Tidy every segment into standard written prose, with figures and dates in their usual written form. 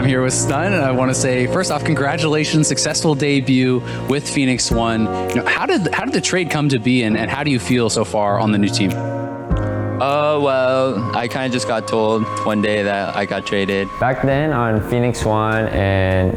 I'm here with Stun, and I want to say, first off, congratulations, successful debut with Phoenix One. You know, how did the trade come to be, and how do you feel so far on the new team? Well, I kind of just got told one day that I got traded. Back then on Phoenix One and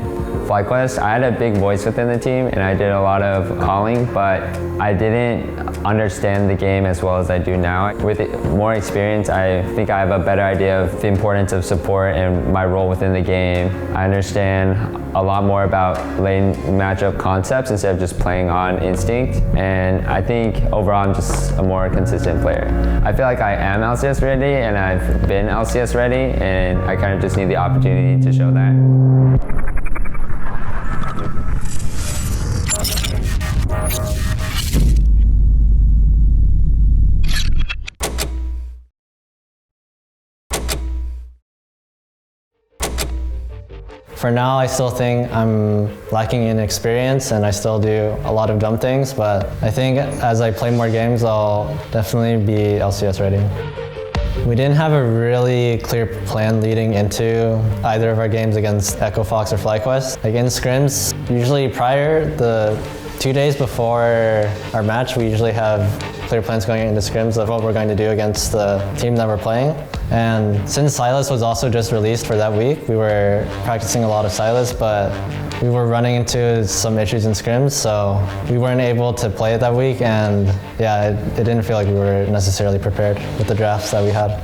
FlyQuest, I had a big voice within the team and I did a lot of calling, but I didn't understand the game as well as I do now. With more experience, I think I have a better idea of the importance of support and my role within the game. I understand a lot more about lane matchup concepts instead of just playing on instinct, and I think overall I'm just a more consistent player. I feel like I am LCS ready and I've been LCS ready, and I kind of just need the opportunity to show that. For now, I still think I'm lacking in experience and I still do a lot of dumb things, but I think as I play more games, I'll definitely be LCS ready. We didn't have a really clear plan leading into either of our games against Echo Fox or FlyQuest. Like in scrims, usually prior, the 2 days before our match, we usually have clear plans going into scrims of what we're going to do against the team that we're playing. And since Silas was also just released for that week, we were practicing a lot of Silas, but we were running into some issues in scrims, so we weren't able to play it that week, and yeah, it didn't feel like we were necessarily prepared with the drafts that we had.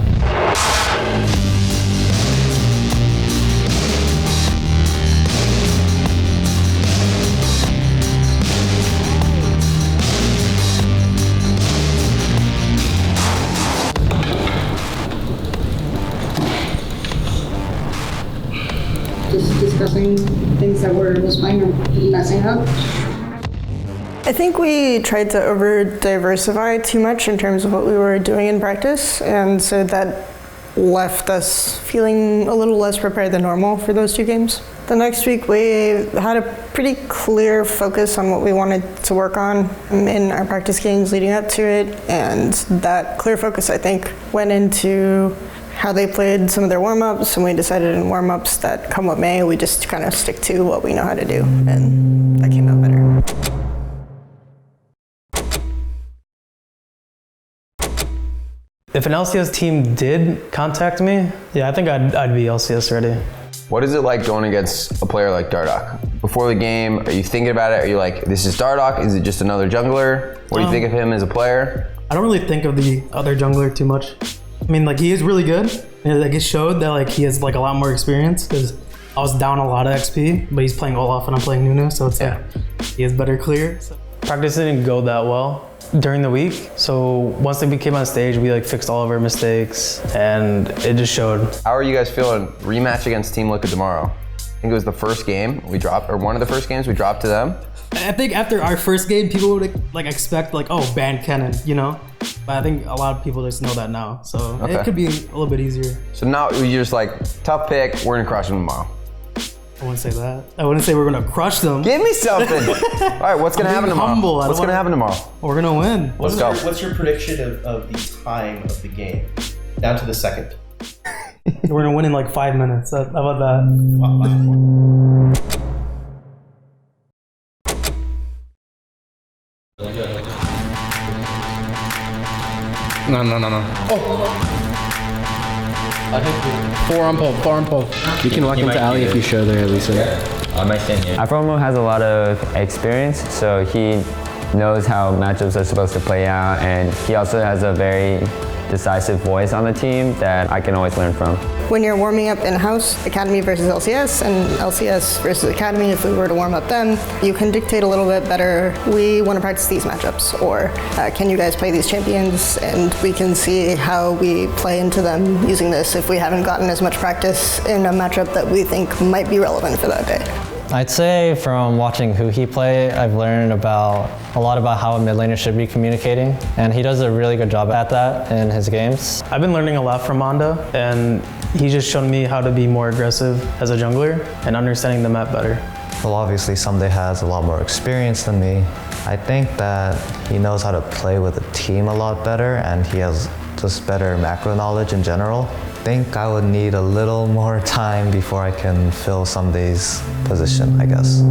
Just discussing things that was playing or messing up. I think we tried to over-diversify too much in terms of what we were doing in practice, and so that left us feeling a little less prepared than normal for those two games. The next week we had a pretty clear focus on what we wanted to work on in our practice games leading up to it, and that clear focus, I think, went into how they played some of their warm-ups, and we decided in warm-ups that come what may, we just kind of stick to what we know how to do, and that came out better. If an LCS team did contact me, yeah, I think I'd be LCS ready. What is it like going against a player like Dardoch? Before the game, are you thinking about it? Are you like, this is Dardoch? Is it just another jungler? What do you think of him as a player? I don't really think of the other jungler too much. I mean, like, he is really good. And, like, it showed that, like, he has, like, a lot more experience, because I was down a lot of XP, but he's playing Olaf and I'm playing Nunu, so it's like, he has better clear. So. Practice didn't go that well during the week, so once they came on stage, we, like, fixed all of our mistakes, and it just showed. How are you guys feeling? Rematch against Team Liquid tomorrow. I think it was the first game we dropped, or one of the first games we dropped to them. I think after our first game, people would, like, expect, like, oh, ban Kennen, you know? But I think a lot of people just know that now, so it could be a little bit easier. So now you're just like, tough pick, we're gonna crush them tomorrow. I wouldn't say that. I wouldn't say we're gonna crush them. Give me something. All right, what's gonna happen tomorrow? Humble. What's gonna happen tomorrow? We're gonna win. Let's go. What's your prediction of the time of the game? Down to the second. We're gonna win in like 5 minutes. How about that? No. Oh! 4 on pole. You can walk into alley if you show there, Lisa. I might stand here. Afromo has a lot of experience, so he knows how matchups are supposed to play out, and he also has a very decisive voice on the team that I can always learn from. When you're warming up in-house, Academy versus LCS, and LCS versus Academy, if we were to warm up them, you can dictate a little bit better, we want to practice these matchups, or can you guys play these champions, and we can see how we play into them using this if we haven't gotten as much practice in a matchup that we think might be relevant for that day. I'd say from watching Huhi play, I've learned a lot about how a mid laner should be communicating, and he does a really good job at that in his games. I've been learning a lot from Manda, and he just showed me how to be more aggressive as a jungler and understanding the map better. Well, obviously Someday has a lot more experience than me. I think that he knows how to play with a team a lot better, and he has just better macro knowledge in general. I think I would need a little more time before I can fill Sunday's position, I guess.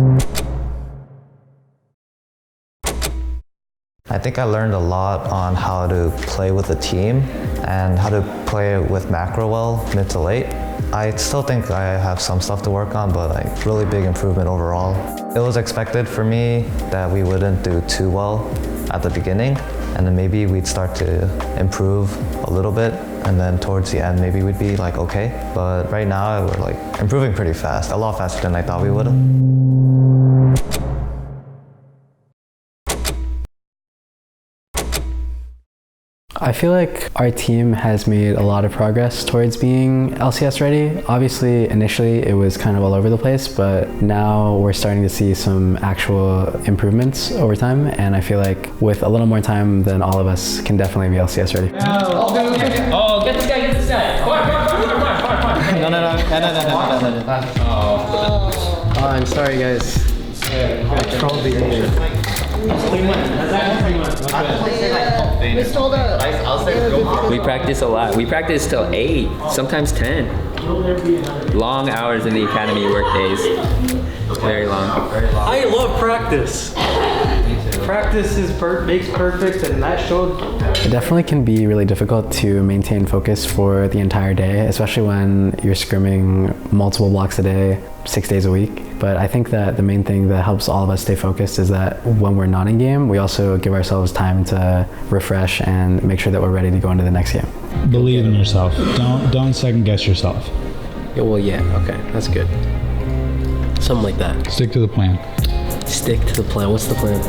I think I learned a lot on how to play with a team and how to play with macro well mid to late. I still think I have some stuff to work on, but like really big improvement overall. It was expected for me that we wouldn't do too well at the beginning, and then maybe we'd start to improve a little bit, and then towards the end maybe we'd be like okay. But right now we're like improving pretty fast, a lot faster than I thought we would. I feel like our team has made a lot of progress towards being LCS ready. Obviously, initially it was kind of all over the place, but now we're starting to see some actual improvements over time, and I feel like with a little more time, then all of us can definitely be LCS ready. Oh, get this guy. Come on. No. Oh, I'm sorry, guys. I trolled the game. We practice a lot. We practice till 8, sometimes 10. Long hours in the academy work days. Very long. I love practice. Practice makes perfect, and that showed. It definitely can be really difficult to maintain focus for the entire day, especially when you're scrimming multiple blocks a day, 6 days a week. But I think that the main thing that helps all of us stay focused is that when we're not in game, we also give ourselves time to refresh and make sure that we're ready to go into the next game. Believe in yourself. Don't second guess yourself. Yeah, well, yeah, okay, that's good. Something like that. Stick to the plan. Stick to the plan. What's the plan?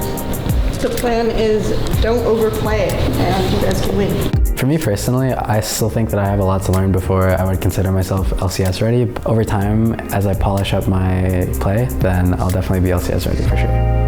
The plan is don't overplay and you guys can win. For me personally, I still think that I have a lot to learn before I would consider myself LCS ready. Over time, as I polish up my play, then I'll definitely be LCS ready for sure.